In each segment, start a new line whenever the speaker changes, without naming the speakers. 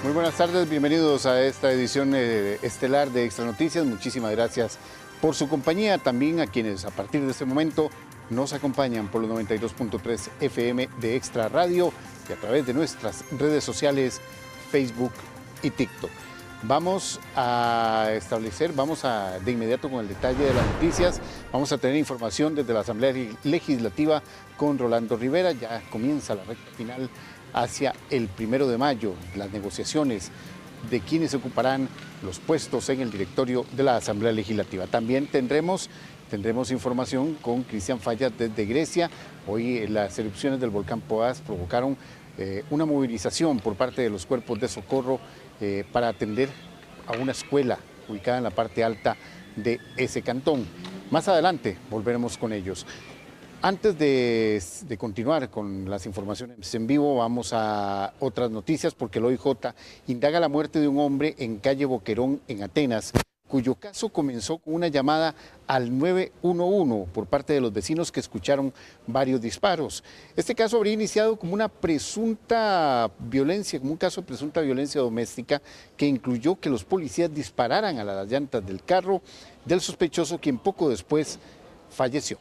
Muy buenas tardes, bienvenidos a esta edición estelar de Extra Noticias. Muchísimas gracias por su compañía, también a quienes a partir de este momento nos acompañan por los 92.3 FM de Extra Radio y a través de nuestras redes sociales, Facebook y TikTok. Vamos de inmediato con el detalle de las noticias. Vamos a tener información desde la Asamblea Legislativa con Rolando Rivera. Ya comienza la recta final hacia el 1 de mayo, las negociaciones de quienes ocuparán los puestos en el directorio de la Asamblea Legislativa. También tendremos información con Cristian Fallas desde Grecia. Hoy las erupciones del volcán Poás provocaron una movilización por parte de los cuerpos de socorro para atender a una escuela ubicada en la parte alta de ese cantón. Más adelante volveremos con ellos. Antes de continuar con las informaciones en vivo, vamos a otras noticias porque el OIJ indaga la muerte de un hombre en calle Boquerón, en Atenas, cuyo caso comenzó con una llamada al 911 por parte de los vecinos que escucharon varios disparos. Este caso habría iniciado como un caso de presunta violencia doméstica que incluyó que los policías dispararan a las llantas del carro del sospechoso, quien poco después falleció.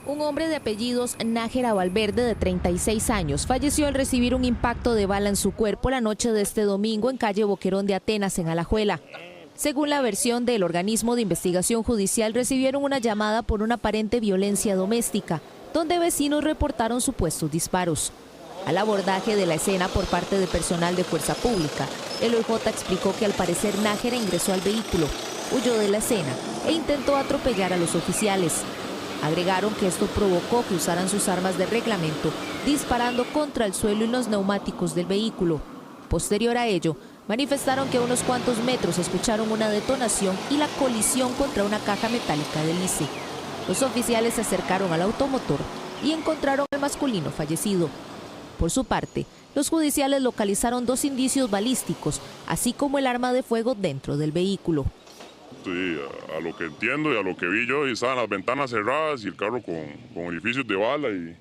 Un hombre de apellidos Nájera Valverde, de 36 años, falleció al recibir un impacto de bala en su cuerpo la noche de este domingo en calle Boquerón de Atenas, en Alajuela. Según la versión del organismo de investigación judicial, recibieron una llamada por una aparente violencia doméstica, donde vecinos reportaron supuestos disparos. Al abordaje de la escena por parte de personal de Fuerza Pública, el OIJ explicó que al parecer Nájera ingresó al vehículo, huyó de la escena e intentó atropellar a los oficiales. Agregaron que esto provocó que usaran sus armas de reglamento, disparando contra el suelo y los neumáticos del vehículo. Posterior a ello, manifestaron que a unos cuantos metros escucharon una detonación y la colisión contra una caja metálica del ICE. Los oficiales se acercaron al automotor y encontraron al masculino fallecido. Por su parte, los judiciales localizaron 2 indicios balísticos, así como el arma de fuego dentro del vehículo.
Sí, a lo que entiendo y a lo que vi yo, estaban las ventanas cerradas y el carro con orificios de bala y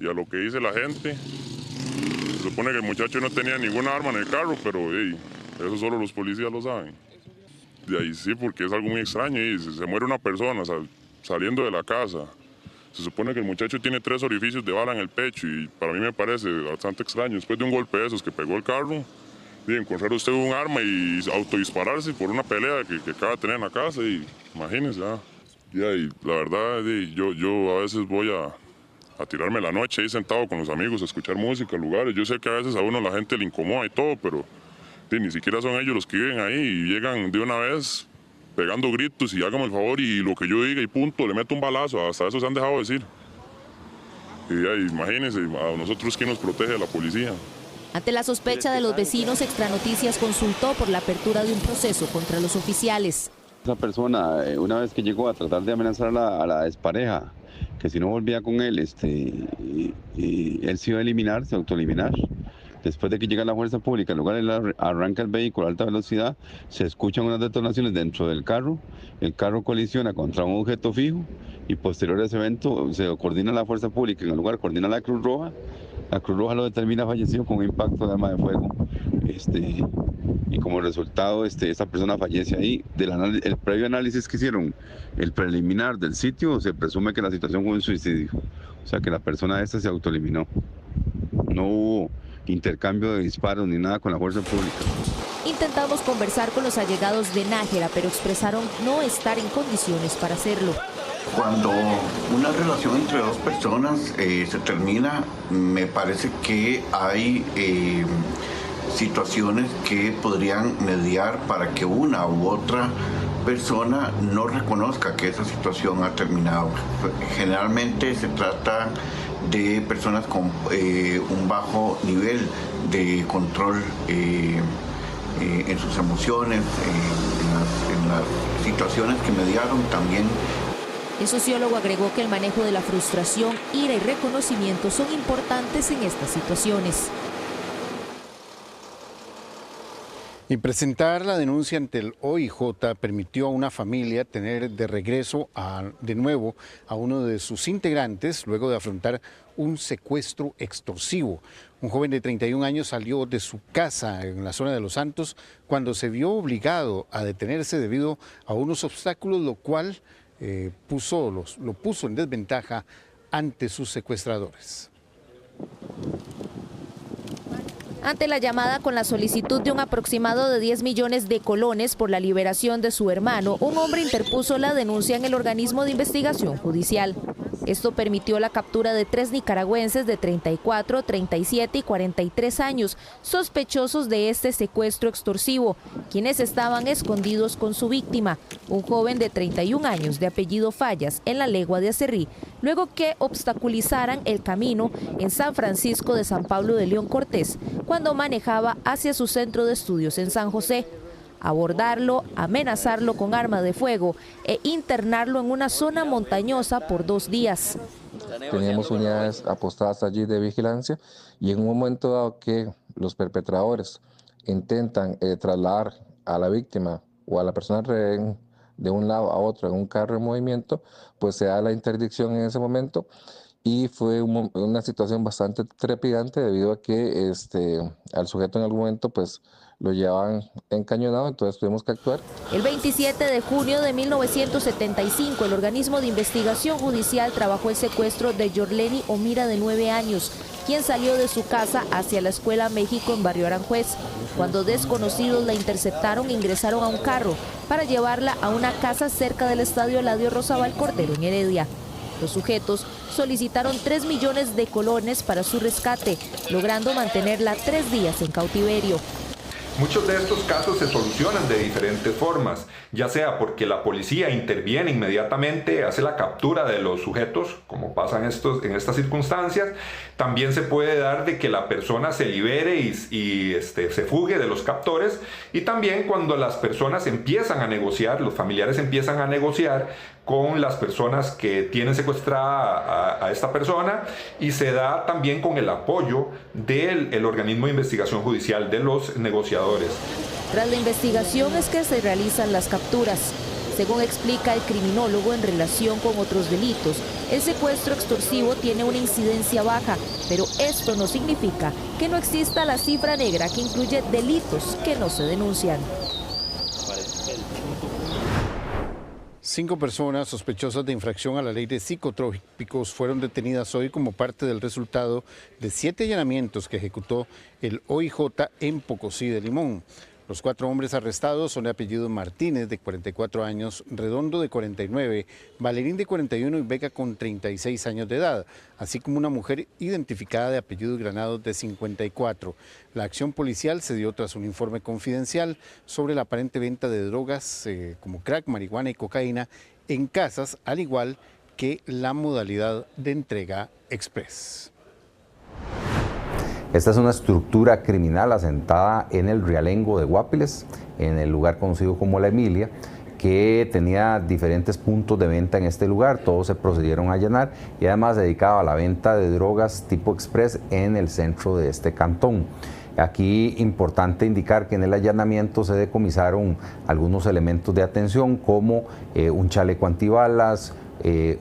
a lo que dice la gente, se supone que el muchacho no tenía ninguna arma en el carro, pero eso solo los policías lo saben. De ahí sí, porque es algo muy extraño y se muere una persona saliendo de la casa. Se supone que el muchacho tiene 3 orificios de bala en el pecho y para mí me parece bastante extraño. Después de un golpe de esos que pegó el carro, y encontrar usted un arma y autodispararse por una pelea que acaba de tener en la casa, y imagínese. Y la verdad, yo a veces voy a tirarme la noche ahí sentado con los amigos, a escuchar música, lugares. Yo sé que a veces a uno la gente le incomoda y todo, pero ni siquiera son ellos los que viven ahí y llegan de una vez pegando gritos y hágame el favor y lo que yo diga y punto, le meto un balazo, hasta eso se han dejado decir. Y imagínense, a nosotros quién nos protege, la policía.
Ante la sospecha de los vecinos, Extra Noticias consultó por la apertura de un proceso contra los oficiales.
Esa persona, una vez que llegó a tratar de amenazar a la expareja, que si no volvía con él, y él se iba a eliminar, se autoeliminar. Después de que llega la fuerza pública, en lugar de arranca el vehículo a alta velocidad, se escuchan unas detonaciones dentro del carro, el carro colisiona contra un objeto fijo y posterior a ese evento se coordina la fuerza pública, en el lugar coordina la Cruz Roja. La Cruz Roja lo determina fallecido con un impacto de arma de fuego, y como resultado esta persona fallece ahí. El previo análisis que hicieron, el preliminar del sitio, se presume que la situación fue un suicidio, o sea que la persona se autoeliminó. No hubo intercambio de disparos ni nada con la fuerza pública.
Intentamos conversar con los allegados de Nájera, pero expresaron no estar en condiciones para hacerlo.
Cuando una relación entre 2 personas se termina, me parece que hay situaciones que podrían mediar para que una u otra persona no reconozca que esa situación ha terminado. Generalmente se trata de personas con un bajo nivel de control en sus emociones, en las situaciones que mediaron también.
El sociólogo agregó que el manejo de la frustración, ira y reconocimiento son importantes en estas situaciones.
Y presentar la denuncia ante el OIJ permitió a una familia tener de regreso de nuevo a uno de sus integrantes luego de afrontar un secuestro extorsivo. Un joven de 31 años salió de su casa en la zona de Los Santos cuando se vio obligado a detenerse debido a unos obstáculos, lo cual lo puso en desventaja ante sus secuestradores.
Ante la llamada con la solicitud de un aproximado de 10 millones de colones por la liberación de su hermano, un hombre interpuso la denuncia en el organismo de investigación judicial. Esto permitió la captura de 3 nicaragüenses de 34, 37 y 43 años, sospechosos de este secuestro extorsivo, quienes estaban escondidos con su víctima, un joven de 31 años de apellido Fallas, en la legua de Acerrí, luego que obstaculizaran el camino en San Francisco de San Pablo de León Cortés, cuando manejaba hacia su centro de estudios en San José. Abordarlo, amenazarlo con arma de fuego e internarlo en una zona montañosa por 2 días.
Teníamos unidades apostadas allí de vigilancia y en un momento dado que los perpetradores intentan trasladar a la víctima o a la persona rehén de un lado a otro en un carro en movimiento, pues se da la interdicción en ese momento y fue una situación bastante trepidante debido a que al sujeto en algún momento pues lo llevaban encañonado, entonces tuvimos que actuar.
El 27 de junio de 1975, el organismo de investigación judicial trabajó el secuestro de Yorleni Omira, de 9 años, quien salió de su casa hacia la Escuela México en Barrio Aranjuez. Cuando desconocidos la interceptaron, ingresaron a un carro para llevarla a una casa cerca del estadio Eladio Rosabal Cordero en Heredia. Los sujetos solicitaron 3 millones de colones para su rescate, logrando mantenerla 3 días en cautiverio.
Muchos de estos casos se solucionan de diferentes formas, ya sea porque la policía interviene inmediatamente, hace la captura de los sujetos, como pasa en estas circunstancias. También se puede dar de que la persona se libere y se fugue de los captores, y también cuando las personas empiezan a negociar, los familiares empiezan a negociar con las personas que tienen secuestrada a esta persona, y se da también con el apoyo del organismo de investigación judicial, de los negociadores.
Tras la investigación es que se realizan las capturas. Según explica el criminólogo, en relación con otros delitos, el secuestro extorsivo tiene una incidencia baja, pero esto no significa que no exista la cifra negra que incluye delitos que no se denuncian.
5 personas sospechosas de infracción a la ley de psicotrópicos fueron detenidas hoy como parte del resultado de 7 allanamientos que ejecutó el OIJ en Pocosí de Limón. Los 4 hombres arrestados son de apellido Martínez, de 44 años, Redondo, de 49, Valerín, de 41 y Vega, con 36 años de edad, así como una mujer identificada de apellido Granados, de 54. La acción policial se dio tras un informe confidencial sobre la aparente venta de drogas como crack, marihuana y cocaína en casas, al igual que la modalidad de entrega express.
Esta es una estructura criminal asentada en el Realengo de Guapiles, en el lugar conocido como La Emilia, que tenía diferentes puntos de venta en este lugar. Todos se procedieron a allanar y además se dedicaba a la venta de drogas tipo express en el centro de este cantón. Aquí importante indicar que en el allanamiento se decomisaron algunos elementos de atención como un chaleco antibalas,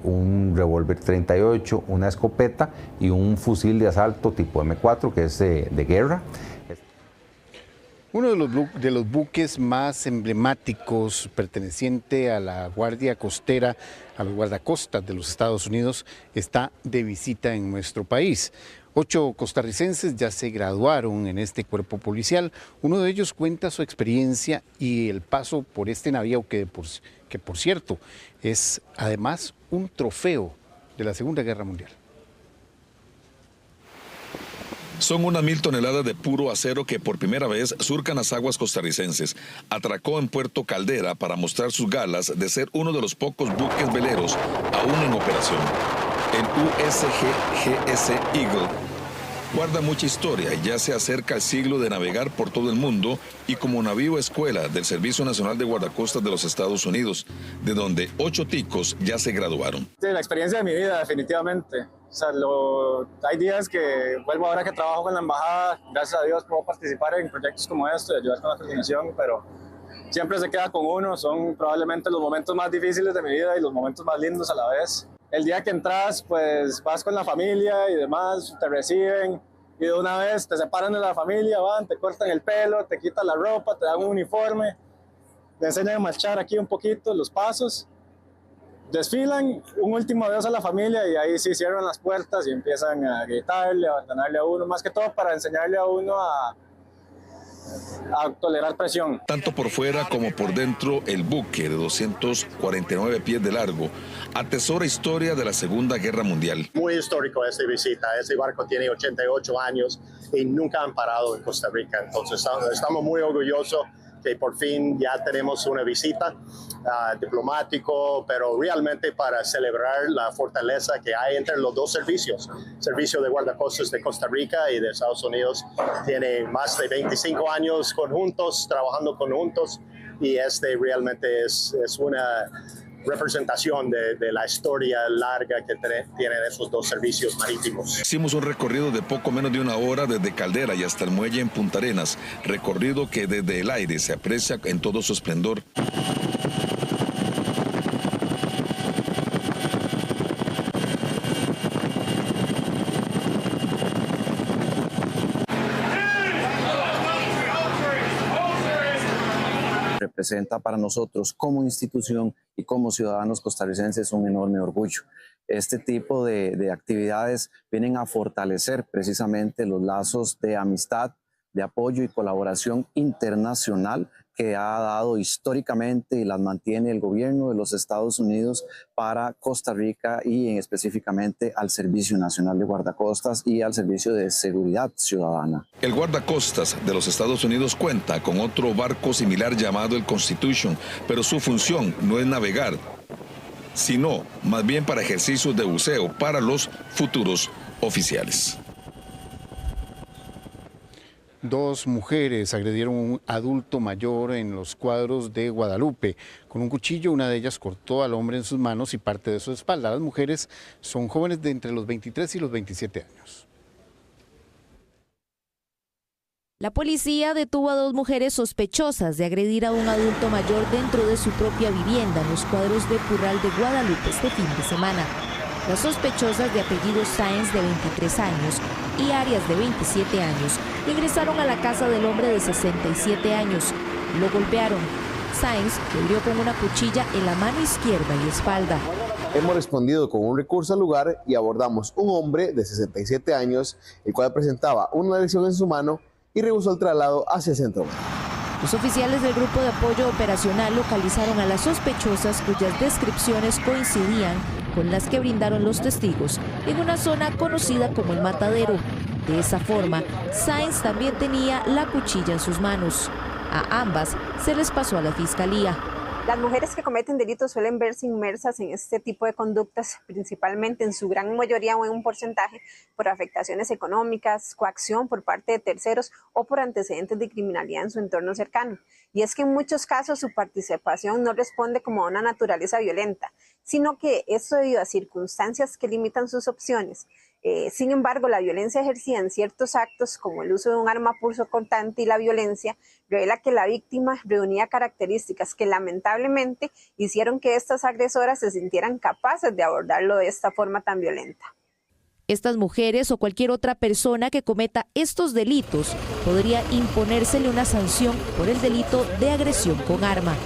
un revólver 38, una escopeta y un fusil de asalto tipo M4, que es de guerra.
Uno de los buques más emblemáticos perteneciente a la Guardia Costera, a los guardacostas de los Estados Unidos, está de visita en nuestro país. 8 costarricenses ya se graduaron en este cuerpo policial. Uno de ellos cuenta su experiencia y el paso por este navío que por cierto es además un trofeo de la Segunda Guerra Mundial.
Son unas 1000 toneladas de puro acero que por primera vez surcan las aguas costarricenses. Atracó en Puerto Caldera para mostrar sus galas de ser uno de los pocos buques veleros aún en operación. El USG GS Eagle guarda mucha historia y ya se acerca el siglo de navegar por todo el mundo y como navío escuela del Servicio Nacional de Guardacostas de los Estados Unidos, de donde 8 ticos ya se graduaron.
Sí, la experiencia de mi vida, definitivamente. O sea, hay días que vuelvo ahora que trabajo con la embajada, gracias a Dios puedo participar en proyectos como este, ayudar con la coordinación, pero siempre se queda con uno. Son probablemente los momentos más difíciles de mi vida y los momentos más lindos a la vez. El día que entras, pues vas con la familia y demás, te reciben y de una vez te separan de la familia, van, te cortan el pelo, te quitan la ropa, te dan un uniforme, te enseñan a marchar aquí un poquito, los pasos. Desfilan, un último adiós a la familia y ahí sí cierran las puertas y empiezan a gritarle, a abandonarle a uno, más que todo para enseñarle a uno a tolerar presión.
Tanto por fuera como por dentro, el buque de 249 pies de largo atesora historia de la Segunda Guerra Mundial.
Muy histórico esta visita. Ese barco tiene 88 años y nunca han parado en Costa Rica. Entonces estamos muy orgullosos que por fin ya tenemos una visita diplomático, pero realmente para celebrar la fortaleza que hay entre los dos servicios. El servicio de guardacostas de Costa Rica y de Estados Unidos tiene más de 25 años conjuntos, trabajando conjuntos, y este realmente es una representación de la historia larga que tienen esos dos servicios marítimos.
Hicimos un recorrido de poco menos de una hora desde Caldera y hasta el muelle en Punta Arenas, recorrido que desde el aire se aprecia en todo su esplendor.
Representa para nosotros como institución y como ciudadanos costarricenses un enorme orgullo. Este tipo de actividades vienen a fortalecer precisamente los lazos de amistad, de apoyo y colaboración internacional que ha dado históricamente y las mantiene el gobierno de los Estados Unidos para Costa Rica y específicamente al Servicio Nacional de Guardacostas y al Servicio de Seguridad Ciudadana.
El guardacostas de los Estados Unidos cuenta con otro barco similar llamado el Constitution, pero su función no es navegar, sino más bien para ejercicios de buceo para los futuros oficiales.
Dos mujeres agredieron a un adulto mayor en los Cuadros de Guadalupe. Con un cuchillo, una de ellas cortó al hombre en sus manos y parte de su espalda. Las mujeres son jóvenes de entre los 23 y los 27 años.
La policía detuvo a dos mujeres sospechosas de agredir a un adulto mayor dentro de su propia vivienda en los Cuadros de Purral de Guadalupe este fin de semana. Las sospechosas de apellido Sáenz, de 23 años, y Arias, de 27 años, ingresaron a la casa del hombre de 67 años. Lo golpearon. Sáenz lo hirió con una cuchilla en la mano izquierda y espalda.
Hemos respondido con un recurso al lugar y abordamos un hombre de 67 años, el cual presentaba una lesión en su mano y rehusó el traslado hacia el centro.
Los oficiales del Grupo de Apoyo Operacional localizaron a las sospechosas cuyas descripciones coincidían con las que brindaron los testigos en una zona conocida como El Matadero. De esa forma, Sáenz también tenía la cuchilla en sus manos. A ambas se les pasó a la fiscalía.
Las mujeres que cometen delitos suelen verse inmersas en este tipo de conductas, principalmente en su gran mayoría o en un porcentaje, por afectaciones económicas, coacción por parte de terceros o por antecedentes de criminalidad en su entorno cercano. Y es que en muchos casos su participación no responde como a una naturaleza violenta, sino que es debido a circunstancias que limitan sus opciones. Sin embargo, la violencia ejercida en ciertos actos, como el uso de un arma punzocortante y la violencia, revela que la víctima reunía características que lamentablemente hicieron que estas agresoras se sintieran capaces de abordarlo de esta forma tan violenta.
Estas mujeres o cualquier otra persona que cometa estos delitos podría imponérsele una sanción por el delito de agresión con arma.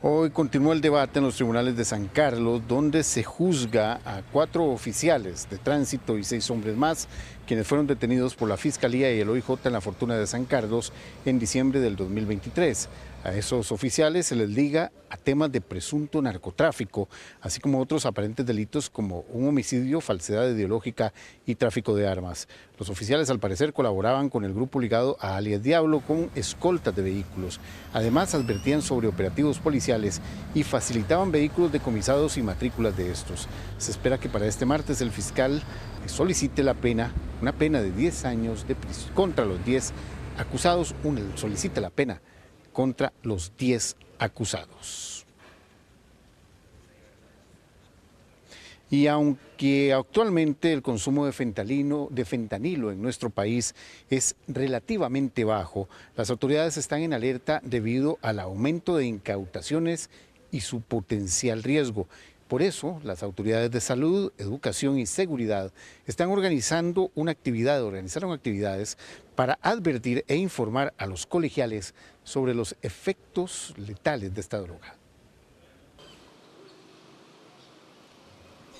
Hoy continúa el debate en los tribunales de San Carlos, donde se juzga a 4 oficiales de tránsito y 6 hombres más, quienes fueron detenidos por la Fiscalía y el OIJ en la Fortuna de San Carlos en diciembre del 2023. A esos oficiales se les liga a temas de presunto narcotráfico, así como otros aparentes delitos como un homicidio, falsedad ideológica y tráfico de armas. Los oficiales al parecer colaboraban con el grupo ligado a alias Diablo con escoltas de vehículos. Además advertían sobre operativos policiales y facilitaban vehículos decomisados y matrículas de estos. Se espera que para este martes el fiscal solicite una pena de 10 años de prisión contra los 10 acusados, solicite la pena contra los 10 acusados. Y aunque actualmente el consumo de fentanilo en nuestro país es relativamente bajo, las autoridades están en alerta debido al aumento de incautaciones y su potencial riesgo. Por eso, las autoridades de salud, educación y seguridad organizaron actividades para advertir e informar a los colegiales sobre los efectos letales de esta droga.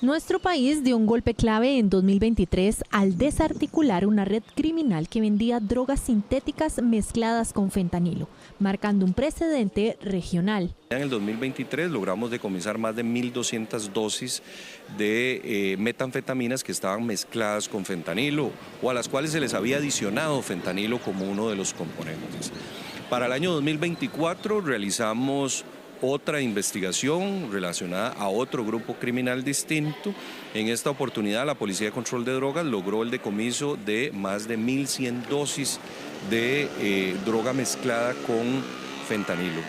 Nuestro país dio un golpe clave en 2023 al desarticular una red criminal que vendía drogas sintéticas mezcladas con fentanilo, marcando un precedente regional.
En el 2023 logramos decomisar más de 1.200 dosis de metanfetaminas que estaban mezcladas con fentanilo o a las cuales se les había adicionado fentanilo como uno de los componentes. Para el año 2024 realizamos otra investigación relacionada a otro grupo criminal distinto. En esta oportunidad la Policía de Control de Drogas logró el decomiso de más de 1.100 dosis de droga mezclada con fentanilo.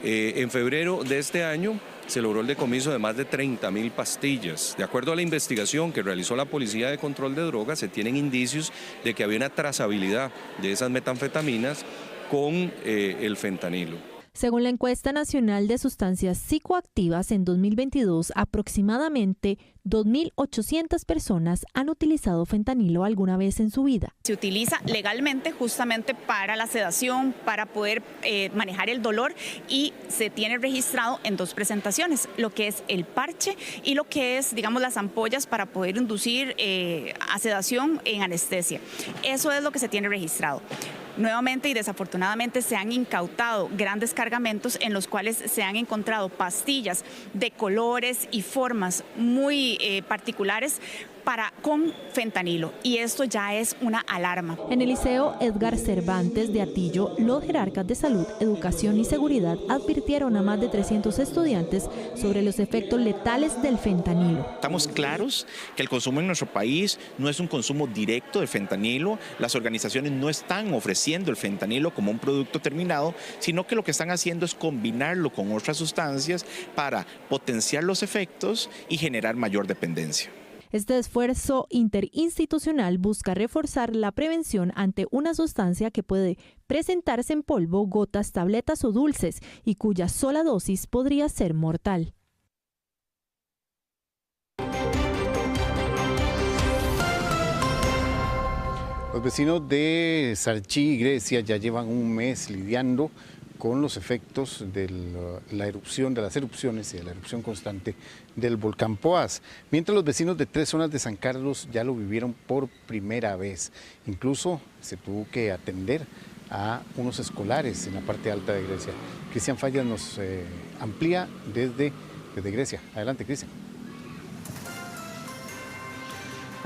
En febrero de este año se logró el decomiso de más de 30.000 pastillas. De acuerdo a la investigación que realizó la Policía de Control de Drogas, se tienen indicios de que había una trazabilidad de esas metanfetaminas con el fentanilo.
Según la encuesta nacional de sustancias psicoactivas, en 2022 aproximadamente 2.800 personas han utilizado fentanilo alguna vez en su vida.
Se utiliza legalmente justamente para la sedación, para poder manejar el dolor, y se tiene registrado en 2 presentaciones, lo que es el parche y lo que es, digamos, las ampollas para poder inducir a sedación en anestesia. Eso es lo que se tiene registrado. Nuevamente y desafortunadamente se han incautado grandes cargamentos en los cuales se han encontrado pastillas de colores y formas muy particulares con fentanilo, y esto ya es una alarma.
En el Liceo Edgar Cervantes de Atillo, los jerarcas de salud, educación y seguridad advirtieron a más de 300 estudiantes sobre los efectos letales del fentanilo.
Estamos claros que el consumo en nuestro país no es un consumo directo de fentanilo. Las organizaciones no están ofreciendo el fentanilo como un producto terminado, sino que lo que están haciendo es combinarlo con otras sustancias para potenciar los efectos y generar mayor dependencia.
Este esfuerzo interinstitucional busca reforzar la prevención ante una sustancia que puede presentarse en polvo, gotas, tabletas o dulces y cuya sola dosis podría ser mortal.
Los vecinos de Sarchí y Grecia ya llevan un mes lidiando con los efectos de la erupción, de las erupciones y de la erupción constante del volcán Poás. Mientras los vecinos de 3 zonas de San Carlos ya lo vivieron por primera vez. Incluso se tuvo que atender a unos escolares en la parte alta de Grecia. Cristian Fallas nos amplía desde Grecia. Adelante, Cristian.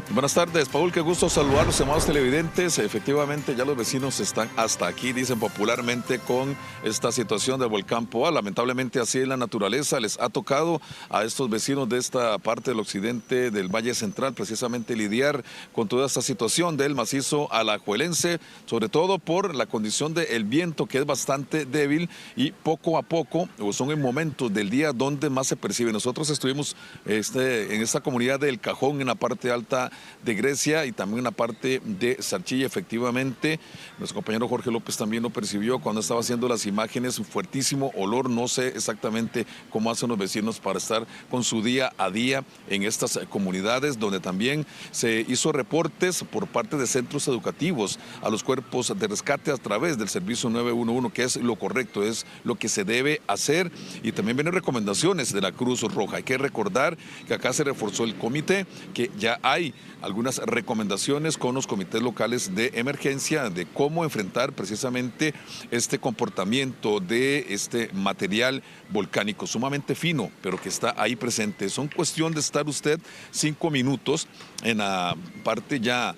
Buenas tardes, Paul, qué gusto saludarlos, amados televidentes. Efectivamente, ya los vecinos están hasta aquí, dicen popularmente, con esta situación del volcán Poás. Lamentablemente, así es la naturaleza. Les ha tocado a estos vecinos de esta parte del occidente del Valle Central precisamente lidiar con toda esta situación del macizo alajuelense, sobre todo por la condición del viento, que es bastante débil, y poco a poco, o son en momentos del día donde más se percibe. Nosotros estuvimos en esta comunidad del Cajón, en la parte alta de Grecia, y también una parte de Sarchí. Efectivamente, nuestro compañero Jorge López también lo percibió cuando estaba haciendo las imágenes, un fuertísimo olor. No sé exactamente cómo hacen los vecinos para estar con su día a día en estas comunidades, donde también se hizo reportes por parte de centros educativos a los cuerpos de rescate a través del servicio 911, que es lo correcto, es lo que se debe hacer, y también vienen recomendaciones de la Cruz Roja. Hay que recordar que acá se reforzó el comité, que ya hay algunas recomendaciones con los comités locales de emergencia de cómo enfrentar precisamente este comportamiento de este material volcánico sumamente fino, pero que está ahí presente. Son cuestión de estar usted 5 minutos en la parte ya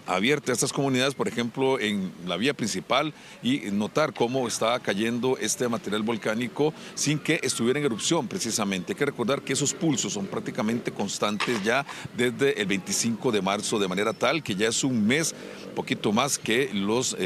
abierta a estas comunidades, por ejemplo en la vía principal, y notar cómo está cayendo este material volcánico sin que estuviera en erupción precisamente. Hay que recordar que esos pulsos son prácticamente constantes ya desde el 25 de marzo, de manera tal que ya es un mes, poquito más, que los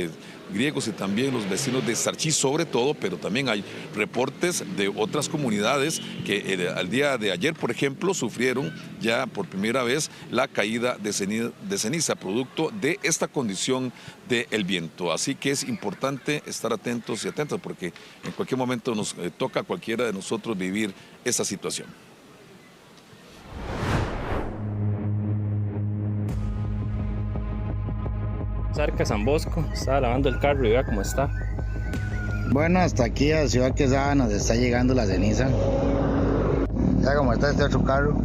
griegos y también los vecinos de Sarchí sobre todo, pero también hay reportes de otras comunidades que al día de ayer, por ejemplo, sufrieron ya por primera vez la caída de ceniza producto de esta condición del viento. Así que es importante estar atentos y atentas porque en cualquier momento nos toca a cualquiera de nosotros vivir esta situación.
Cerca San Bosco, estaba lavando el carro y vea cómo está.
Bueno, hasta aquí a Ciudad Quesada nos está llegando la ceniza. Ya como está este otro carro.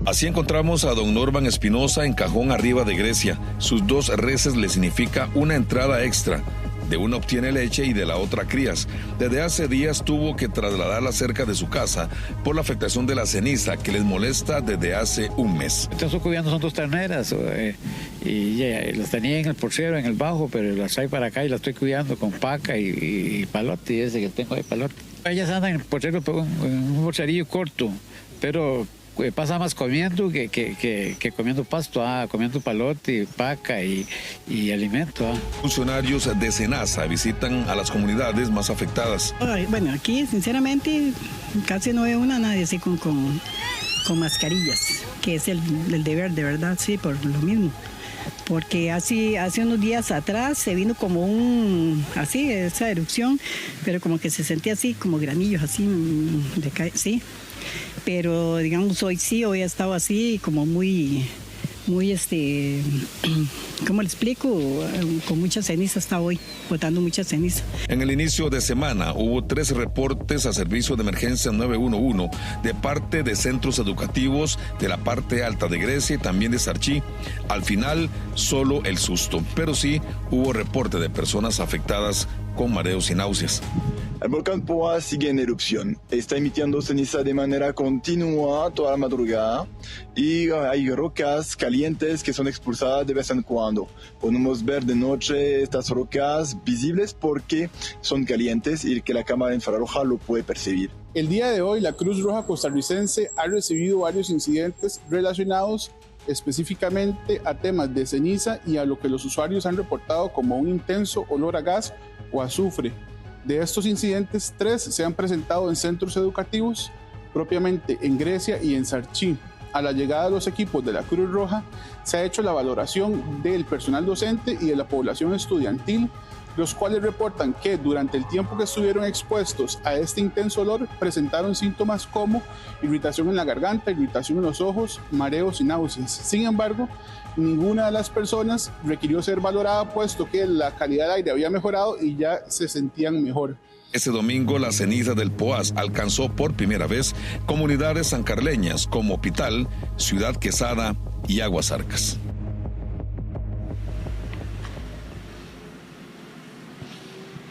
Así encontramos a don Norman Espinosa en Cajón Arriba de Grecia. Sus 2 reses le significa una entrada extra. De una obtiene leche y de la otra crías. Desde hace días tuvo que trasladarla cerca de su casa por la afectación de la ceniza que les molesta desde hace un mes.
Estoy cuidando, son 2 terneras y las tenía en el porcero, en el bajo, pero las trae para acá y las estoy cuidando con paca y palote, y ese que tengo ahí palote. Ellas andan en el porcero, en un porcerillo corto, pero pasa más comiendo que comiendo pasto, comiendo palote, paca y alimento.
Funcionarios de SENASA visitan a las comunidades más afectadas.
Bueno, aquí sinceramente casi no veo nadie así con mascarillas, que es el deber de verdad, sí, por lo mismo. Porque hace unos días atrás se vino como esa erupción, pero como que se sentía así, como granillos, así, sí. Pero digamos hoy ha estado así como muy, ¿cómo le explico? Con mucha ceniza está hoy, botando mucha ceniza.
En el inicio de semana hubo 3 reportes a servicio de emergencia 911 de parte de centros educativos de la parte alta de Grecia y también de Sarchí. Al final, solo el susto, pero sí hubo reporte de personas afectadas con mareos y náuseas.
El volcán Poás sigue en erupción, está emitiendo ceniza de manera continua toda la madrugada y hay rocas calientes que son expulsadas de vez en cuando. Podemos ver de noche estas rocas visibles porque son calientes y que la cámara infrarroja lo puede percibir.
El día de hoy la Cruz Roja costarricense ha recibido varios incidentes relacionados específicamente a temas de ceniza y a lo que los usuarios han reportado como un intenso olor a gas o azufre. De estos incidentes, 3 se han presentado en centros educativos, propiamente en Grecia y en Sarchí. A la llegada de los equipos de la Cruz Roja, se ha hecho la valoración del personal docente y de la población estudiantil, los cuales reportan que durante el tiempo que estuvieron expuestos a este intenso olor, presentaron síntomas como irritación en la garganta, irritación en los ojos, mareos y náuseas. Sin embargo, ninguna de las personas requirió ser valorada, puesto que la calidad del aire había mejorado y ya se sentían mejor.
Este domingo la ceniza del Poás alcanzó por primera vez comunidades sancarleñas como Pital, Ciudad Quesada y Aguasarcas.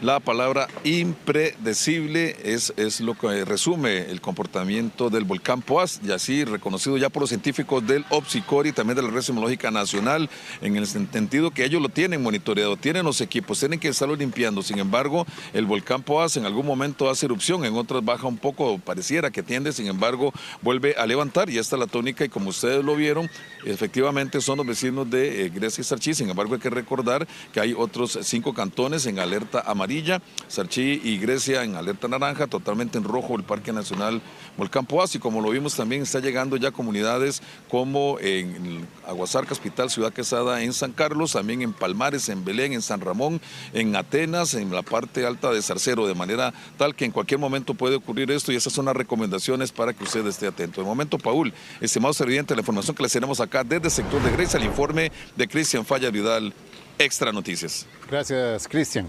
La palabra impredecible es lo que resume el comportamiento del volcán Poás, y así reconocido ya por los científicos del OPSICOR y también de la Red Sismológica Nacional, en el sentido que ellos lo tienen monitoreado, tienen los equipos, tienen que estarlo limpiando. Sin embargo, el volcán Poás en algún momento hace erupción, en otras baja un poco, pareciera que tiende, sin embargo, vuelve a levantar, y esta es la tónica, y como ustedes lo vieron, efectivamente son los vecinos de Grecia y Sarchí. Sin embargo, hay que recordar que hay otros 5 cantones en alerta amarilla, Sarchí y Grecia en alerta naranja, totalmente en rojo el Parque Nacional Volcán Poás, y como lo vimos también está llegando ya comunidades como en Aguasarcas, Pital, Ciudad Quesada, en San Carlos, también en Palmares, en Belén, en San Ramón, en Atenas, en la parte alta de Zarcero, de manera tal que en cualquier momento puede ocurrir esto, y esas son las recomendaciones para que usted esté atento. De momento, Paul, estimado televidente, la información que les tenemos acá desde el sector de Grecia, el informe de Cristian Falla Vidal, Extra Noticias.
Gracias, Cristian.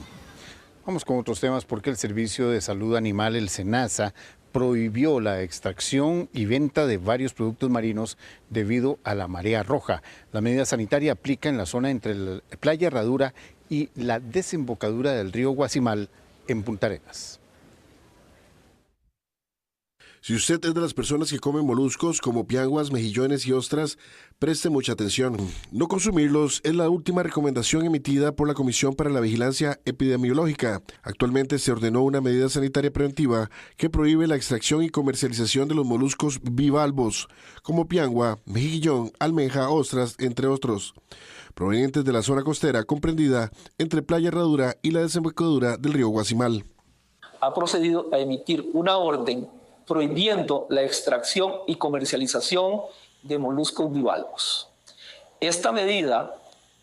Vamos con otros temas, porque el Servicio de Salud Animal, el SENASA, prohibió la extracción y venta de varios productos marinos debido a la marea roja. La medida sanitaria aplica en la zona entre la Playa Herradura y la desembocadura del río Guasimal en Punta Arenas.
Si usted es de las personas que comen moluscos como pianguas, mejillones y ostras, preste mucha atención. No consumirlos es la última recomendación emitida por la Comisión para la Vigilancia Epidemiológica. Actualmente se ordenó una medida sanitaria preventiva que prohíbe la extracción y comercialización de los moluscos bivalvos, como piangua, mejillón, almeja, ostras, entre otros, provenientes de la zona costera comprendida entre Playa Herradura y la desembocadura del río Guasimal.
Ha procedido a emitir una orden prohibiendo la extracción y comercialización de moluscos bivalvos. Esta medida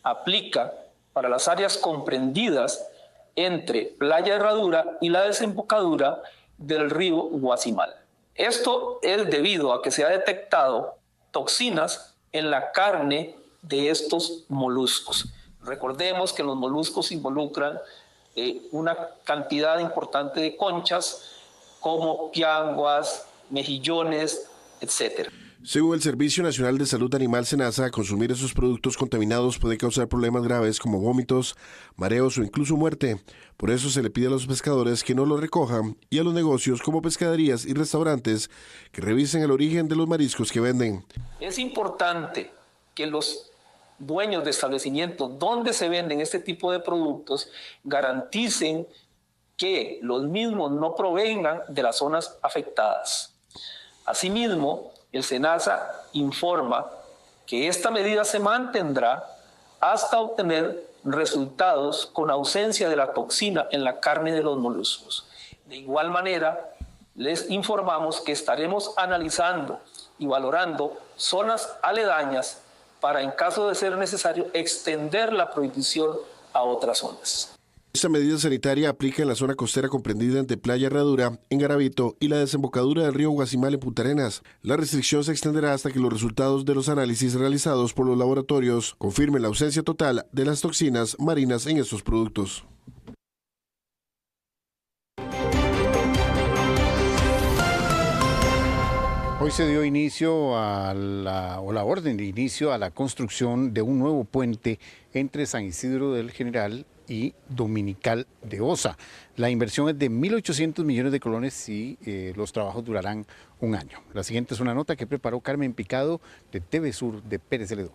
aplica para las áreas comprendidas entre Playa Herradura y la desembocadura del río Guasimal. Esto es debido a que se ha detectado toxinas en la carne de estos moluscos. Recordemos que los moluscos involucran una cantidad importante de conchas como pianguas, mejillones, etc.
Según el Servicio Nacional de Salud Animal SENASA, consumir esos productos contaminados puede causar problemas graves como vómitos, mareos o incluso muerte. Por eso se le pide a los pescadores que no lo recojan y a los negocios como pescaderías y restaurantes que revisen el origen de los mariscos que venden.
Es importante que los dueños de establecimientos donde se venden este tipo de productos garanticen que los mismos no provengan de las zonas afectadas. Asimismo, el SENASA informa que esta medida se mantendrá hasta obtener resultados con ausencia de la toxina en la carne de los moluscos. De igual manera, les informamos que estaremos analizando y valorando zonas aledañas para, en caso de ser necesario, extender la prohibición a otras zonas.
Esta medida sanitaria aplica en la zona costera comprendida entre Playa Herradura, en Garavito, y la desembocadura del río Guasimal en Punta Arenas. La restricción se extenderá hasta que los resultados de los análisis realizados por los laboratorios confirmen la ausencia total de las toxinas marinas en estos productos.
Hoy se dio inicio a la orden de inicio a la construcción de un nuevo puente entre San Isidro del General y Dominical de Osa. La inversión es de 1.800 millones de colones y los trabajos durarán un año. La siguiente es una nota que preparó Carmen Picado de TV Sur de Pérez Celedón.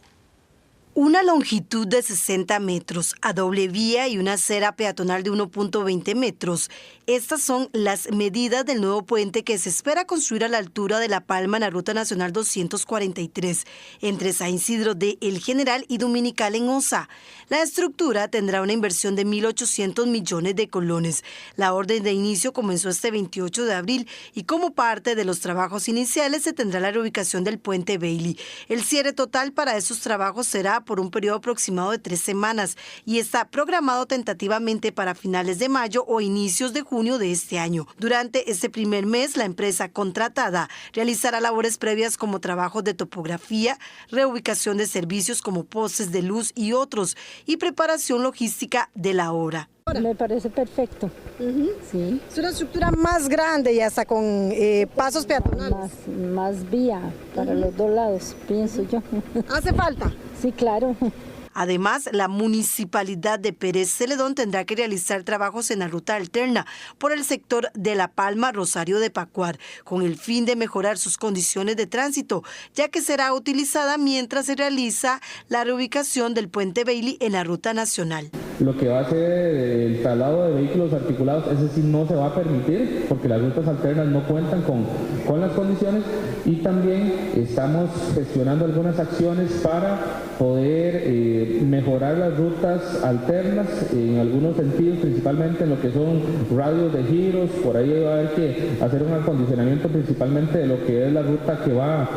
Una longitud de 60 metros, a doble vía y una acera peatonal de 1.20 metros. Estas son las medidas del nuevo puente que se espera construir a la altura de La Palma en la Ruta Nacional 243, entre San Isidro de El General y Dominical en Osa. La estructura tendrá una inversión de 1.800 millones de colones. La orden de inicio comenzó este 28 de abril y como parte de los trabajos iniciales se tendrá la reubicación del puente Bailey. El cierre total para esos trabajos será por un periodo aproximado de 3 semanas y está programado tentativamente para finales de mayo o inicios de junio de este año. Durante este primer mes, la empresa contratada realizará labores previas como trabajos de topografía, reubicación de servicios como postes de luz y otros, y preparación logística de la obra.
Me parece perfecto. Sí.
Es una estructura más grande y hasta con pasos peatonales.
Más vía para los dos lados, pienso yo.
¿Hace falta?
Sí, claro.
Además, la Municipalidad de Pérez Celedón tendrá que realizar trabajos en la ruta alterna por el sector de La Palma, Rosario de Pacuar, con el fin de mejorar sus condiciones de tránsito, ya que será utilizada mientras se realiza la reubicación del puente Bailey en la ruta nacional.
Lo que va a ser el traslado de vehículos articulados, ese sí no se va a permitir, porque las rutas alternas no cuentan con las condiciones, y también estamos gestionando algunas acciones para poder mejorar las rutas alternas en algunos sentidos, principalmente en lo que son radios de giros. Por ahí va a haber que hacer un acondicionamiento principalmente de lo que es la ruta que va,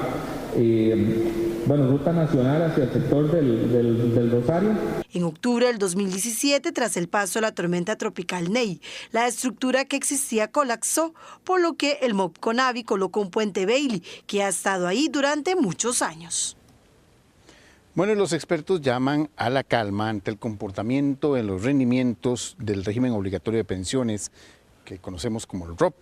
ruta nacional hacia el sector del Rosario.
En octubre del 2017, tras el paso de la tormenta tropical Ney, la estructura que existía colapsó, por lo que el MOPCONAVI colocó un puente Bailey que ha estado ahí durante muchos años.
Bueno, los expertos llaman a la calma ante el comportamiento en los rendimientos del régimen obligatorio de pensiones, que conocemos como el ROP.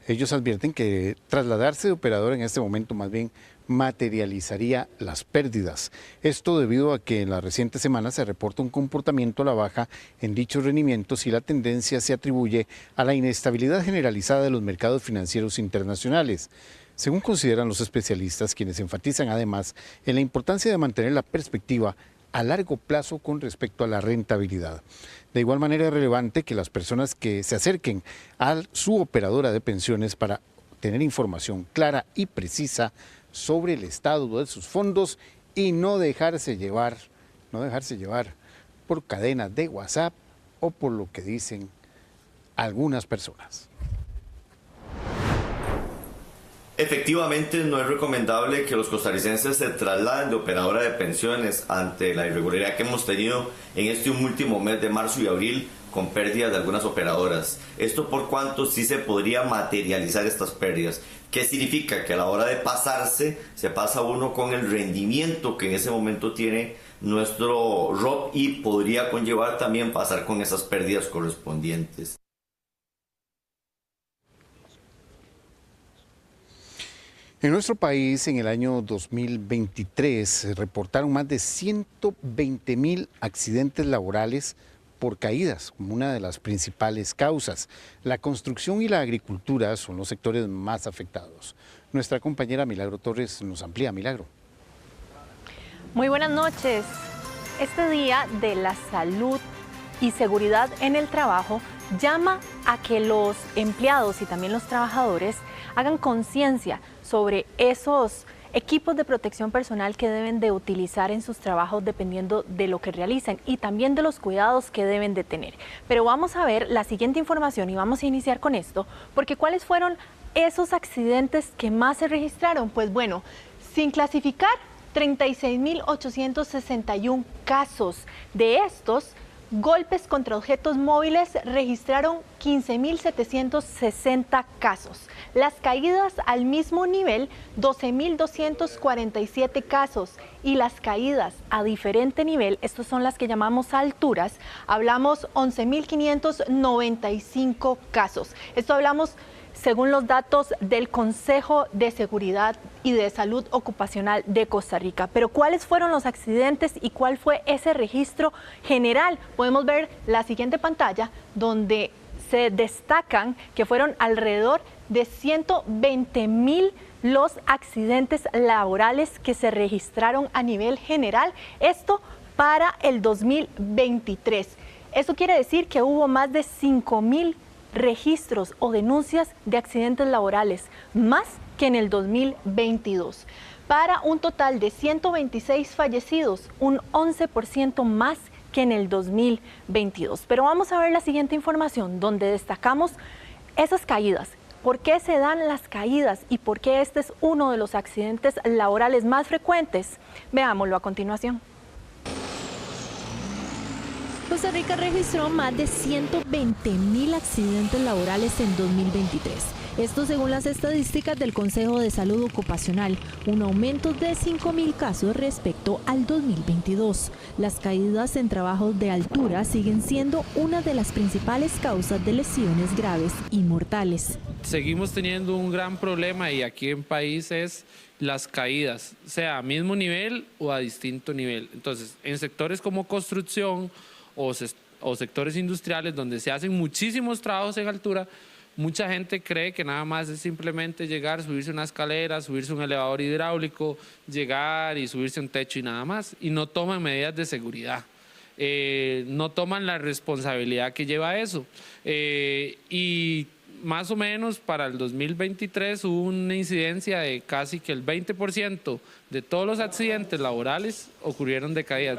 Ellos advierten que trasladarse de operador en este momento más bien materializaría las pérdidas. Esto debido a que en las recientes semanas se reporta un comportamiento a la baja en dichos rendimientos y la tendencia se atribuye a la inestabilidad generalizada de los mercados financieros internacionales. Según consideran los especialistas, quienes enfatizan además en la importancia de mantener la perspectiva a largo plazo con respecto a la rentabilidad. De igual manera es relevante que las personas que se acerquen a su operadora de pensiones para tener información clara y precisa sobre el estado de sus fondos y no dejarse llevar por cadenas de WhatsApp o por lo que dicen algunas personas.
Efectivamente, no es recomendable que los costarricenses se trasladen de operadora de pensiones ante la irregularidad que hemos tenido en este último mes de marzo y abril con pérdidas de algunas operadoras. Esto por cuanto sí se podría materializar estas pérdidas. ¿Qué significa? Que a la hora de pasarse, se pasa uno con el rendimiento que en ese momento tiene nuestro ROP y podría conllevar también pasar con esas pérdidas correspondientes.
En nuestro país, en el año 2023, se reportaron más de 120.000 accidentes laborales por caídas, como una de las principales causas. La construcción y la agricultura son los sectores más afectados. Nuestra compañera Milagro Torres nos amplía. Milagro.
Muy buenas noches. Este Día de la Salud y Seguridad en el Trabajo llama a que los empleados y también los trabajadores hagan conciencia sobre esos equipos de protección personal que deben de utilizar en sus trabajos dependiendo de lo que realicen y también de los cuidados que deben de tener. Pero vamos a ver la siguiente información y vamos a iniciar con esto, porque ¿cuáles fueron esos accidentes que más se registraron? Pues bueno, sin clasificar, 36.861 casos. De estos, golpes contra objetos móviles registraron 15.760 casos. Las caídas al mismo nivel, 12.247 casos. Y las caídas a diferente nivel, estas son las que llamamos alturas, hablamos 11.595 casos. Esto hablamos según los datos del Consejo de Seguridad y de Salud Ocupacional de Costa Rica. Pero ¿cuáles fueron los accidentes y cuál fue ese registro general? Podemos ver la siguiente pantalla donde se destacan que fueron alrededor de 120.000 los accidentes laborales que se registraron a nivel general, esto para el 2023. Eso quiere decir que hubo más de 5.000 registros o denuncias de accidentes laborales, más que en el 2022, para un total de 126 fallecidos, un 11% más que en el 2022. Pero vamos a ver la siguiente información, donde destacamos esas caídas. ¿Por qué se dan las caídas y por qué este es uno de los accidentes laborales más frecuentes? Veámoslo a continuación.
Costa Rica registró más de 120.000 accidentes laborales en 2023. Esto según las estadísticas del Consejo de Salud Ocupacional, un aumento de 5.000 casos respecto al 2022. Las caídas en trabajos de altura siguen siendo una de las principales causas de lesiones graves y mortales.
Seguimos teniendo un gran problema y aquí en país es las caídas, sea a mismo nivel o a distinto nivel. Entonces, en sectores como construcción o sectores industriales donde se hacen muchísimos trabajos en altura, mucha gente cree que nada más es simplemente llegar, subirse una escalera, subirse un elevador hidráulico, llegar y subirse un techo y nada más, y no toman medidas de seguridad. No toman la responsabilidad que lleva eso. Y más o menos para el 2023 hubo una incidencia de casi que el 20% de todos los accidentes laborales ocurrieron de caídas.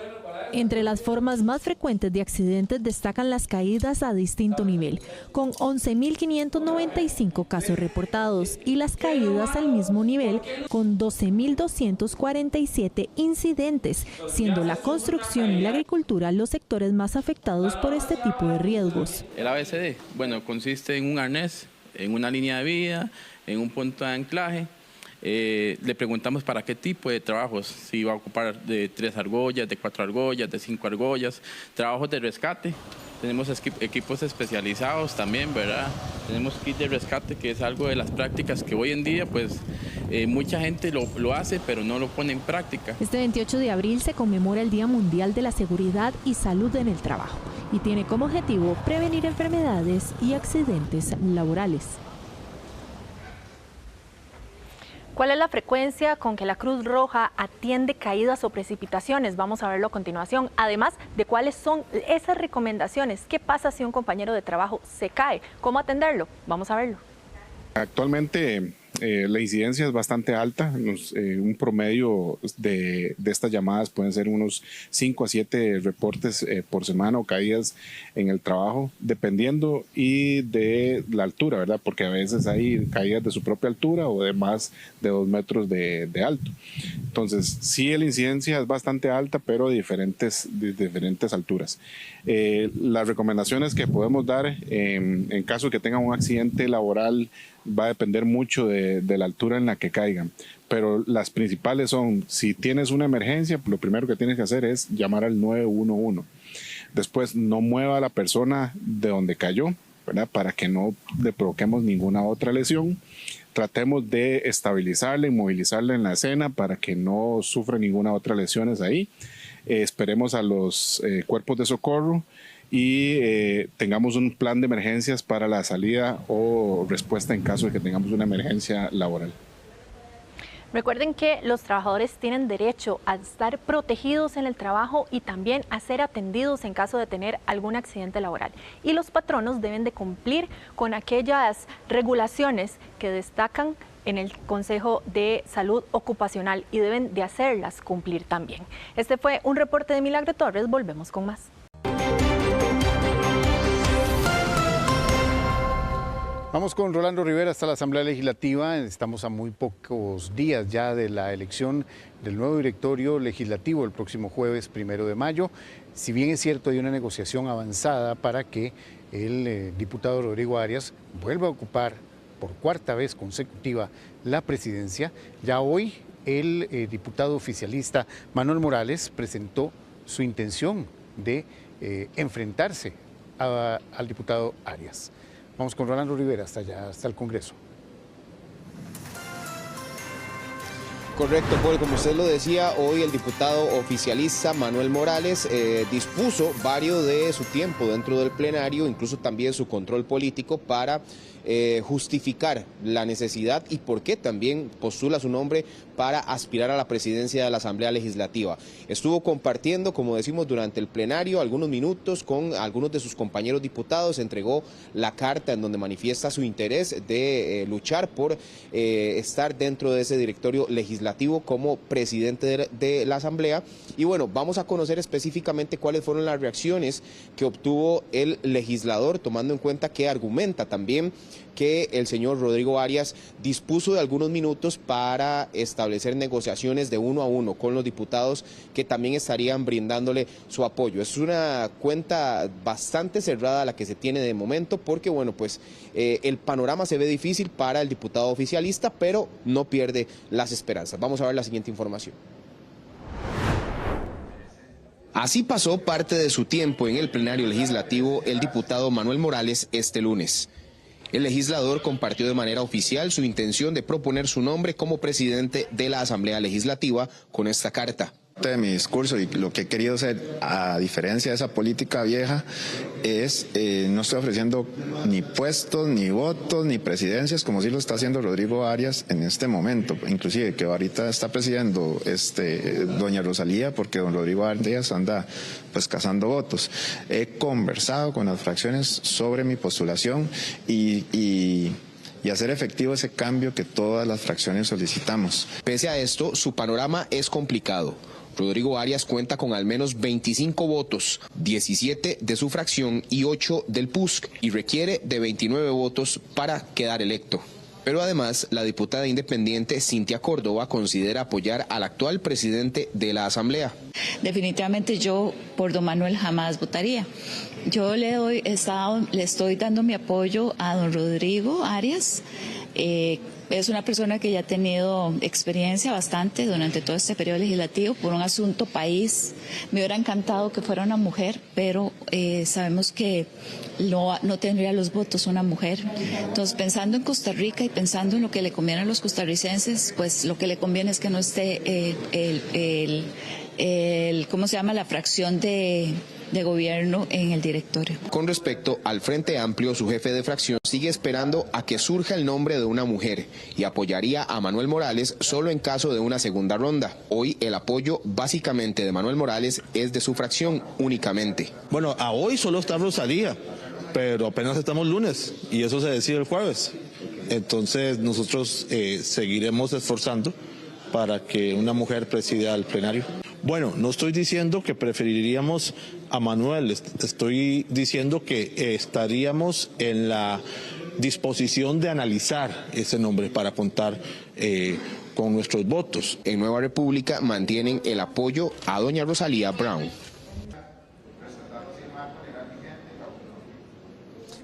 Entre las formas más frecuentes de accidentes destacan las caídas a distinto nivel, con 11.595 casos reportados, y las caídas al mismo nivel, con 12.247 incidentes, siendo la construcción y la agricultura los sectores más afectados por este tipo de riesgos.
El ABCD, bueno, consiste en un arnés, en una línea de vía, en un punto de anclaje. Le preguntamos para qué tipo de trabajos, si va a ocupar de 3 argollas, de 4 argollas, de 5 argollas, trabajos de rescate. Tenemos equipos especializados también, ¿verdad? Tenemos kit de rescate, que es algo de las prácticas que hoy en día pues Mucha gente lo hace, pero no lo pone en práctica.
Este 28 de abril se conmemora el Día Mundial de la Seguridad y Salud en el Trabajo y tiene como objetivo prevenir enfermedades y accidentes laborales.
¿Cuál es la frecuencia con que la Cruz Roja atiende caídas o precipitaciones? Vamos a verlo a continuación. Además de cuáles son esas recomendaciones. ¿Qué pasa si un compañero de trabajo se cae? ¿Cómo atenderlo? Vamos a verlo.
Actualmente la incidencia es bastante alta. Un promedio de estas llamadas pueden ser unos 5 a 7 reportes por semana o caídas en el trabajo, dependiendo y de la altura, ¿verdad? Porque a veces hay caídas de su propia altura o de más de 2 metros de alto. Entonces, sí, la incidencia es bastante alta, pero de diferentes alturas. Las recomendaciones que podemos dar en caso de que tengan un accidente laboral va a depender mucho de la altura en la que caigan, pero las principales son: si tienes una emergencia, lo primero que tienes que hacer es llamar al 911. Después, no mueva a la persona de donde cayó, ¿verdad? Para que no le provoquemos ninguna otra lesión. Tratemos de estabilizarla y movilizarla en la escena para que no sufra ninguna otra lesiones ahí. Esperemos a los cuerpos de socorro y tengamos un plan de emergencias para la salida o respuesta en caso de que tengamos una emergencia laboral.
Recuerden que los trabajadores tienen derecho a estar protegidos en el trabajo y también a ser atendidos en caso de tener algún accidente laboral. Y los patronos deben de cumplir con aquellas regulaciones que destacan en el Consejo de Salud Ocupacional y deben de hacerlas cumplir también. Este fue un reporte de Milagro Torres. Volvemos con más.
Vamos con Rolando Rivera hasta la Asamblea Legislativa. Estamos a muy pocos días ya de la elección del nuevo directorio legislativo el próximo jueves 1 de mayo. Si bien es cierto, hay una negociación avanzada para que el diputado Rodrigo Arias vuelva a ocupar por 4ª vez consecutiva la presidencia, ya hoy el diputado oficialista Manuel Morales presentó su intención de enfrentarse al diputado Arias. Vamos con Rolando Rivera hasta allá, hasta el Congreso.
Correcto, Paul, como usted lo decía, hoy el diputado oficialista Manuel Morales dispuso varios de su tiempo dentro del plenario, incluso también su control político, para justificar la necesidad y por qué también postula su nombre para aspirar a la presidencia de la Asamblea Legislativa. Estuvo compartiendo, como decimos, durante el plenario algunos minutos con algunos de sus compañeros diputados, entregó la carta en donde manifiesta su interés de luchar por estar dentro de ese directorio legislativo como presidente de la Asamblea. Y bueno, vamos a conocer específicamente cuáles fueron las reacciones que obtuvo el legislador, tomando en cuenta que argumenta también que el señor Rodrigo Arias dispuso de algunos minutos para establecer negociaciones de 1 a 1 con los diputados que también estarían brindándole su apoyo. Es una cuenta bastante cerrada la que se tiene de momento porque, bueno, pues el panorama se ve difícil para el diputado oficialista, pero no pierde las esperanzas. Vamos a ver la siguiente información. Así pasó parte de su tiempo en el plenario legislativo el diputado Manuel Morales este lunes. El legislador compartió de manera oficial su intención de proponer su nombre como presidente de la Asamblea Legislativa con esta carta.
De mi discurso y lo que he querido hacer, a diferencia de esa política vieja, es no estoy ofreciendo ni puestos, ni votos, ni presidencias, como sí lo está haciendo Rodrigo Arias en este momento, inclusive que ahorita está presidiendo doña Rosalía, porque don Rodrigo Arias anda pues cazando votos. He conversado con las fracciones sobre mi postulación y hacer efectivo ese cambio que todas las fracciones solicitamos.
Pese a esto, su panorama es complicado. Rodrigo Arias cuenta con al menos 25 votos, 17 de su fracción y 8 del PUSC, y requiere de 29 votos para quedar electo. Pero además, la diputada independiente Cintia Córdoba considera apoyar al actual presidente de la Asamblea.
Definitivamente yo por don Manuel jamás votaría. Yo le estoy dando mi apoyo a don Rodrigo Arias Es una persona que ya ha tenido experiencia bastante durante todo este periodo legislativo por un asunto país. Me hubiera encantado que fuera una mujer, pero sabemos que no tendría los votos una mujer. Entonces, pensando en Costa Rica y pensando en lo que le conviene a los costarricenses, pues lo que le conviene es que no esté ¿cómo se llama? La fracción de gobierno en el directorio.
Con respecto al Frente Amplio, su jefe de fracción sigue esperando a que surja el nombre de una mujer y apoyaría a Manuel Morales solo en caso de una segunda ronda. Hoy el apoyo básicamente de Manuel Morales es de su fracción únicamente.
Bueno, a hoy solo está Rosalía, pero apenas estamos lunes y eso se decide el jueves. Entonces nosotros seguiremos esforzando para que una mujer presida el plenario. Bueno, no estoy diciendo que preferiríamos a Manuel, estoy diciendo que estaríamos en la disposición de analizar ese nombre para apuntar con nuestros votos.
En Nueva República mantienen el apoyo a doña Rosalía Brown.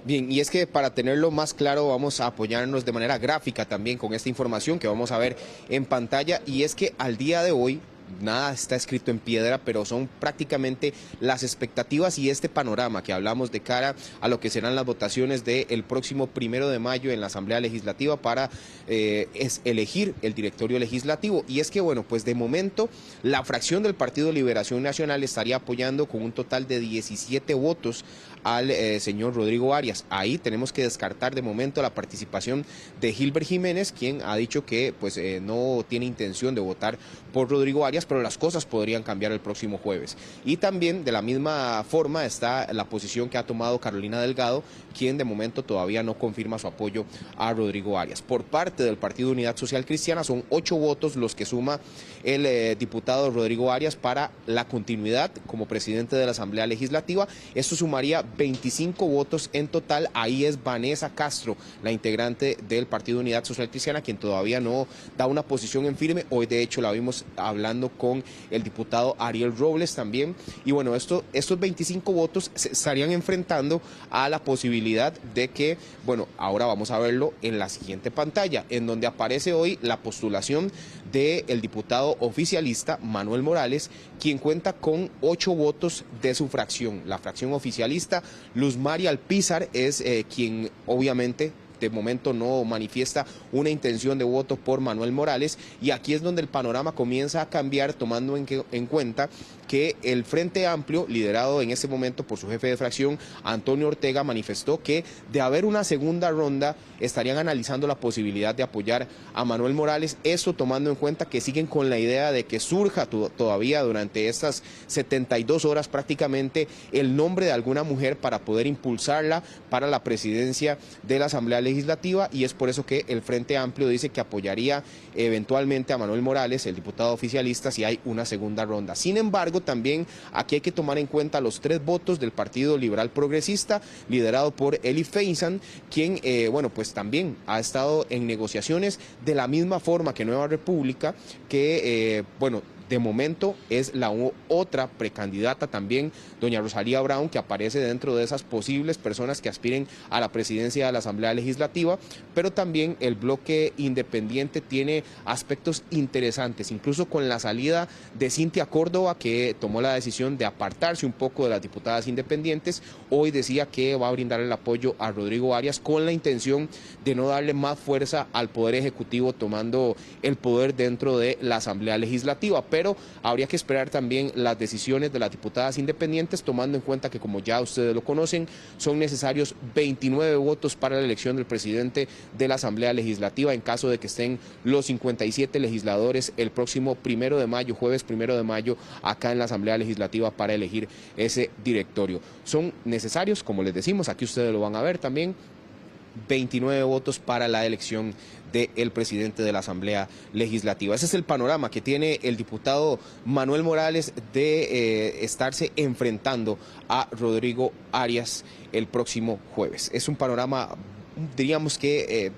Bien, y es que para tenerlo más claro vamos a apoyarnos de manera gráfica también con esta información que vamos a ver en pantalla, y es que al día de hoy nada está escrito en piedra, pero son prácticamente las expectativas y este panorama que hablamos de cara a lo que serán las votaciones del próximo 1 de mayo en la Asamblea Legislativa para elegir el directorio legislativo. Y es que, bueno, pues de momento la fracción del Partido Liberación Nacional estaría apoyando con un total de 17 votos al señor Rodrigo Arias. Ahí tenemos que descartar de momento la participación de Gilbert Jiménez, quien ha dicho que pues no tiene intención de votar por Rodrigo Arias, pero las cosas podrían cambiar el próximo jueves. Y también de la misma forma está la posición que ha tomado Carolina Delgado, quien de momento todavía no confirma su apoyo a Rodrigo Arias. Por parte del Partido Unidad Social Cristiana son 8 votos los que suma el diputado Rodrigo Arias para la continuidad como presidente de la Asamblea Legislativa. Esto sumaría 25 votos en total. Ahí es Vanessa Castro, la integrante del Partido Unidad Social Cristiana, quien todavía no da una posición en firme. Hoy de hecho la vimos hablando con el diputado Ariel Robles también. Y bueno, estos 25 votos se estarían enfrentando a la posibilidad de que, bueno, ahora vamos a verlo en la siguiente pantalla, en donde aparece hoy la postulación del diputado oficialista Manuel Morales, quien cuenta con 8 votos de su fracción. La fracción oficialista, Luz María Alpizar, es quien obviamente de momento no manifiesta una intención de voto por Manuel Morales, y aquí es donde el panorama comienza a cambiar, tomando en cuenta que el Frente Amplio, liderado en ese momento por su jefe de fracción, Antonio Ortega, manifestó que de haber una segunda ronda estarían analizando la posibilidad de apoyar a Manuel Morales, eso tomando en cuenta que siguen con la idea de que surja todavía durante estas 72 horas prácticamente el nombre de alguna mujer para poder impulsarla para la presidencia de la Asamblea Legislativa, y es por eso que el Frente Amplio dice que apoyaría eventualmente a Manuel Morales, el diputado oficialista, si hay una segunda ronda. Sin embargo, también aquí hay que tomar en cuenta los 3 votos del Partido Liberal Progresista, liderado por Eli Feinsan, quien, bueno, pues también ha estado en negociaciones de la misma forma que Nueva República, que, bueno, de momento es la otra precandidata también, doña Rosalía Brown, que aparece dentro de esas posibles personas que aspiren a la presidencia de la Asamblea Legislativa, pero también el bloque independiente tiene aspectos interesantes, incluso con la salida de Cintia Córdoba, que tomó la decisión de apartarse un poco de las diputadas independientes. Hoy decía que va a brindar el apoyo a Rodrigo Arias con la intención de no darle más fuerza al Poder Ejecutivo tomando el poder dentro de la Asamblea Legislativa, pero habría que esperar también las decisiones de las diputadas independientes, tomando en cuenta que, como ya ustedes lo conocen, son necesarios 29 votos para la elección del presidente de la Asamblea Legislativa en caso de que estén los 57 legisladores el próximo 1 de mayo, jueves 1 de mayo, acá en la Asamblea Legislativa para elegir ese directorio. Son necesarios, como les decimos, aquí ustedes lo van a ver también, 29 votos para la elección del presidente de la Asamblea Legislativa. Ese es el panorama que tiene el diputado Manuel Morales de estarse enfrentando a Rodrigo Arias el próximo jueves. Es un panorama, diríamos que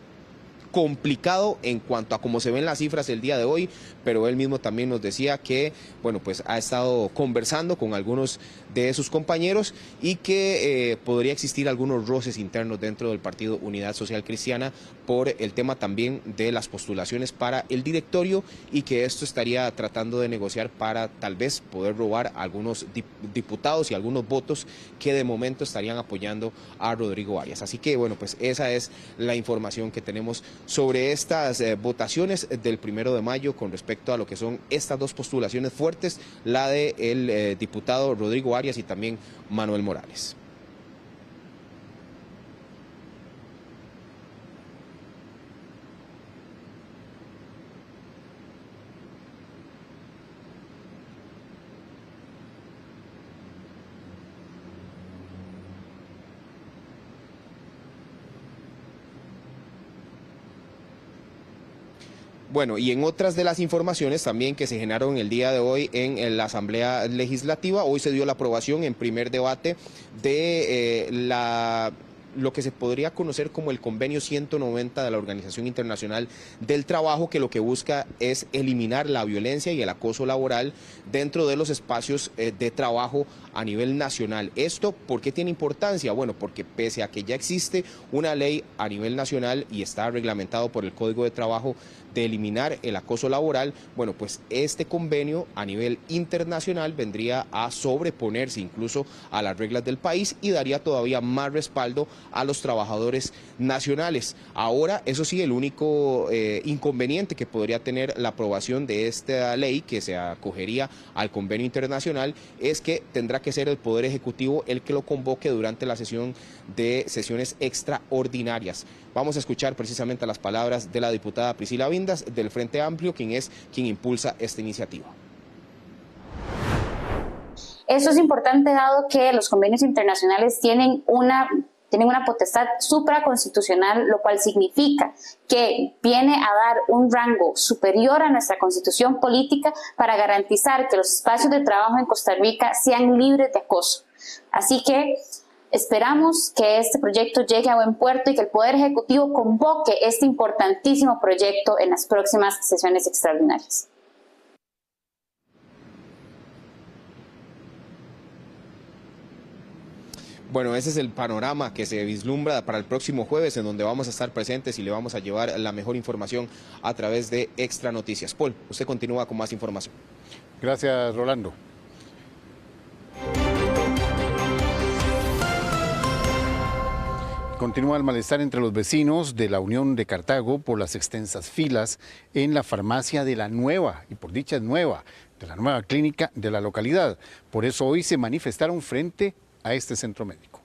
complicado en cuanto a cómo se ven las cifras el día de hoy, pero él mismo también nos decía que, bueno, pues ha estado conversando con algunos de sus compañeros y que podría existir algunos roces internos dentro del Partido Unidad Social Cristiana por el tema también de las postulaciones para el directorio, y que esto estaría tratando de negociar para tal vez poder robar a algunos diputados y algunos votos que de momento estarían apoyando a Rodrigo Arias. Así que, bueno, pues esa es la información que tenemos sobre estas votaciones del 1 de mayo con respecto a lo que son estas dos postulaciones fuertes, la del diputado Rodrigo Arias y también Manuel Morales. Bueno, y en otras de las informaciones también que se generaron el día de hoy en la Asamblea Legislativa, hoy se dio la aprobación en primer debate de lo que se podría conocer como el Convenio 190 de la Organización Internacional del Trabajo, que lo que busca es eliminar la violencia y el acoso laboral dentro de los espacios de trabajo a nivel nacional. ¿Esto por qué tiene importancia? Bueno, porque pese a que ya existe una ley a nivel nacional y está reglamentado por el Código de Trabajo de eliminar el acoso laboral, bueno, pues este convenio a nivel internacional vendría a sobreponerse incluso a las reglas del país y daría todavía más respaldo a los trabajadores nacionales. Ahora, eso sí, el único inconveniente que podría tener la aprobación de esta ley, que se acogería al convenio internacional, es que tendrá que ser el Poder Ejecutivo el que lo convoque durante la sesión de sesiones extraordinarias. Vamos a escuchar precisamente las palabras de la diputada Priscila Vindas del Frente Amplio, quien impulsa esta iniciativa.
Eso es importante dado que los convenios internacionales tienen una potestad supraconstitucional, lo cual significa que viene a dar un rango superior a nuestra constitución política para garantizar que los espacios de trabajo en Costa Rica sean libres de acoso. Así que esperamos que este proyecto llegue a buen puerto y que el Poder Ejecutivo convoque este importantísimo proyecto en las próximas sesiones extraordinarias.
Bueno, ese es el panorama que se vislumbra para el próximo jueves, en donde vamos a estar presentes y le vamos a llevar la mejor información a través de Extra Noticias. Paul, usted continúa con más información.
Gracias, Rolando. Continúa el malestar entre los vecinos de la Unión de Cartago por las extensas filas en la farmacia de la nueva, y por dicha nueva, de la nueva clínica de la localidad. Por eso hoy se manifestaron frente a este centro médico.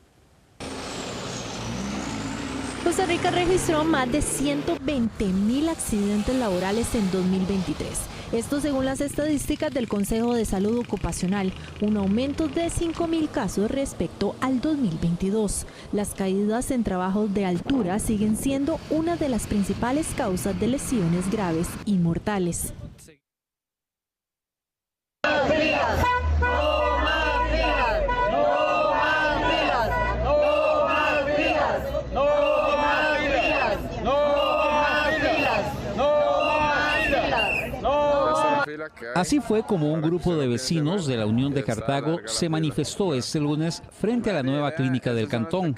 Costa Rica registró más de 120.000 accidentes laborales en 2023. Esto según las estadísticas del Consejo de Salud Ocupacional, un aumento de 5.000 casos respecto al 2022. Las caídas en trabajos de altura siguen siendo una de las principales causas de lesiones graves y mortales.
Así fue como un grupo de vecinos de la Unión de Cartago se manifestó este lunes frente a la nueva clínica del cantón.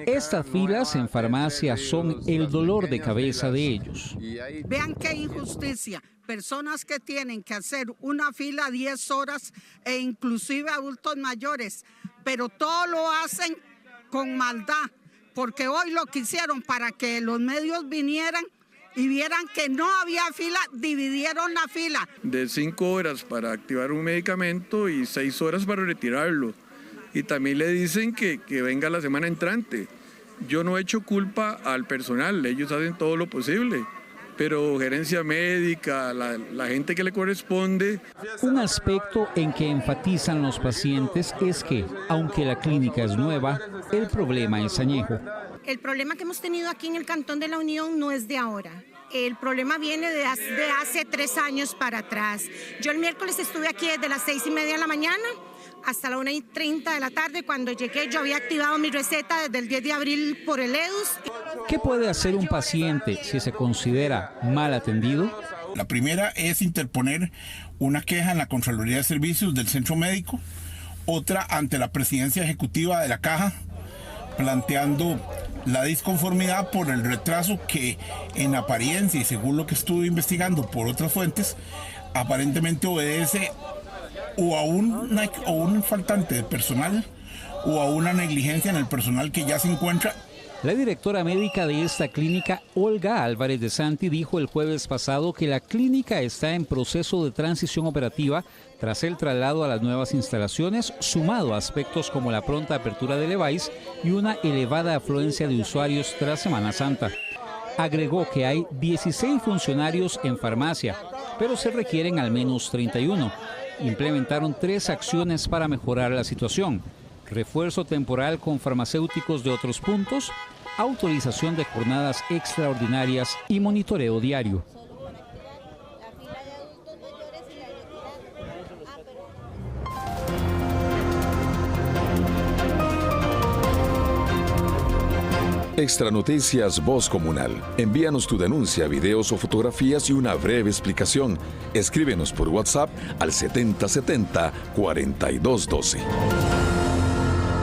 Estas filas en farmacia son el dolor de cabeza de ellos.
Vean qué injusticia. Personas que tienen que hacer una fila 10 horas e inclusive adultos mayores, pero todo lo hacen con maldad, porque hoy lo que hicieron para que los medios vinieran y vieran que no había fila, dividieron la fila.
De 5 horas para activar un medicamento y 6 horas para retirarlo. Y también le dicen que venga la semana entrante. Yo no he hecho culpa al personal, ellos hacen todo lo posible. Pero gerencia médica, la gente que le corresponde.
Un aspecto en que enfatizan los pacientes es que, aunque la clínica es nueva, el problema es añejo.
El problema que hemos tenido aquí en el Cantón de la Unión no es de ahora. El problema viene de hace 3 años para atrás. Yo el miércoles estuve aquí desde las 6:30 de la mañana hasta la 1:30 de la tarde. Cuando llegué yo había activado mi receta desde el 10 de abril por el EDUS.
¿Qué puede hacer un paciente si se considera mal atendido?
La primera es interponer una queja en la Contraloría de Servicios del Centro Médico, otra ante la Presidencia Ejecutiva de la Caja, planteando la disconformidad por el retraso que en apariencia y según lo que estuve investigando por otras fuentes, aparentemente obedece o a un faltante de personal o a una negligencia en el personal que ya se encuentra.
La directora médica de esta clínica, Olga Álvarez de Santi, dijo el jueves pasado que la clínica está en proceso de transición operativa tras el traslado a las nuevas instalaciones, sumado a aspectos como la pronta apertura de Levi's y una elevada afluencia de usuarios tras Semana Santa. Agregó que hay 16 funcionarios en farmacia, pero se requieren al menos 31. Implementaron 3 acciones para mejorar la situación: refuerzo temporal con farmacéuticos de otros puntos, autorización de jornadas extraordinarias y monitoreo diario.
Extra Noticias Voz Comunal. Envíanos tu denuncia, videos o fotografías y una breve explicación. Escríbenos por WhatsApp al 7070-4212.